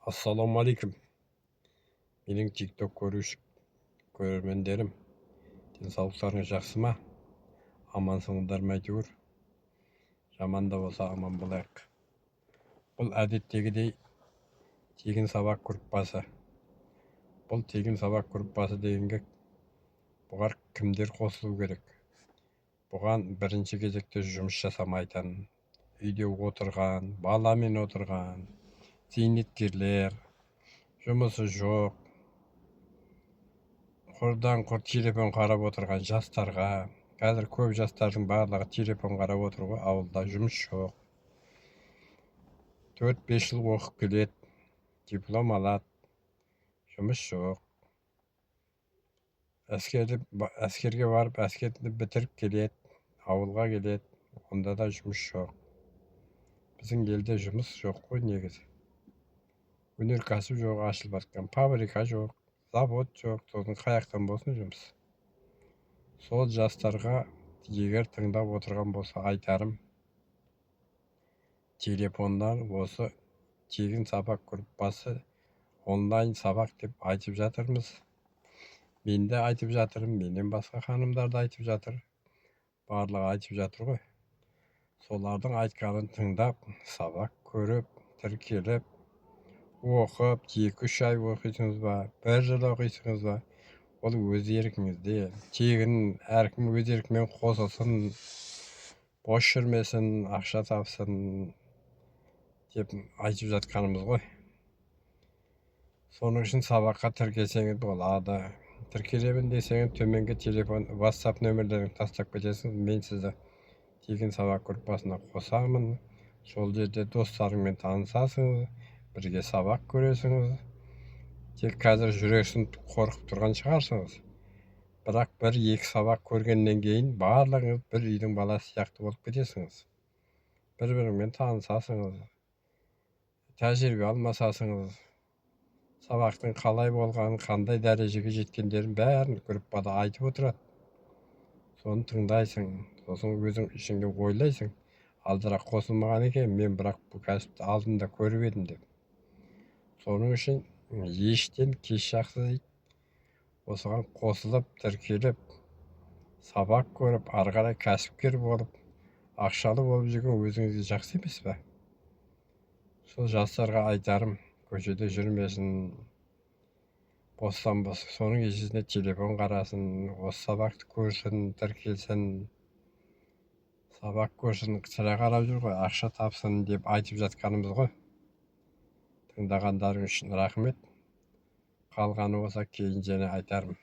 Assalamualaikum. Менің TikTok көрермендерім. Денсаулықтарыңыз жақсы ма? Амансыңыздар ма әйтеуір? Жаман да болса аман болайық. Бұл әдеттегідей тегін сабақ группасы. Бұл тегін сабақ группасы дегенге бұғар кімдер қосылу керек? Бұған бірінші кезекте жұмыс жасамайтын, үйде отырған, баламен отырған, зейнеткерлер, жұмысы жоқ, құрдан құр телефон қарап отырған жастарға, қазір көп жастардың барлығы телефон қарап отыр ғой, ауылда жұмыс жоқ. 4-5 жыл оқып келеді, диплом алады, жұмыс жоқ. Әскерге барып, әскерді бітіріп келеді, ауылға келеді, онда да жұмыс жоқ. Біздің елде жұмыс жоқ қой негізі. Өнеркәсіп жоқ, ашылып жатқан фабрика жоқ, завод жоқ, сосын қаяқтан болсын жұмыс. Сол жастарға егер тыңдап отырған болса айтарым, телефоннан осы тегін сабақ группасы, онлайн сабақ деп айтып жатырмыз. Мен де айтып жатырмын, менен басқа ханымдар да айтып жатыр. Барлығы айтып жатыр ғой. Солардың айтқанын тыңдап, сабақ көріп, тіркеліп, оқып, 2-3 ай оқисыңыз ба, 1 жыл оқисыңыз ба, ол өз еркіңізде. Тегін әркім өз еркімен қосылсын, бос жүрмесін, ақша тапсын деп айтып жатқанымыз ғой. Соның үшін сабаққа тіркелсеңіз болады. Тіркелемін десеңіз төменгі телефон, WhatsApp нөмірлерін тастап кетесіңіз. Мен сізді тегін сабақ группасына қосамын. Сол жерде достарыңмен танысасыңыз, бірге сабақ көресіңіз. Тек қазір жүрексін қорқып тұрған шығарсыңыз. Бірақ 1-2 сабақ көргеннен кейін барлығыңыз бір үйдің баласы сияқты болып кетесіңіз. Бір-біріңмен танысасыңыз, тәжірибе алмасасыңыз. Сабақтың қалай болғанын, қандай дәрежеге жеткендерін бәрін группада айтып отырады. Соны тыңдайсың, сосын өзің ішіңде ойлайсың. Алдырақ қосылмаған екен, мен бірақ бұл кәсіпті алдында көріп едім деп. Соның үшін ештен кеш жақсы дейді. Осыған қосылып, тіркеліп, сабақ көріп, ары қарай кәсіпкер болып, ақшалы болып жүрген өзіңізге жақсы емес пе? Сол жастарға айтарым, көшеде жүрмесін, бостан бос, соның есесіне телефон қарасын, осы сабақты көрсін, тіркелсін, сабақ көрсін, сірә қарап жүр ғой, ақша тапсын деп айтып жатқанымыз ғой. Тыңдағандарың үшін рахмет. Қалғаны болса кейін және айтарым.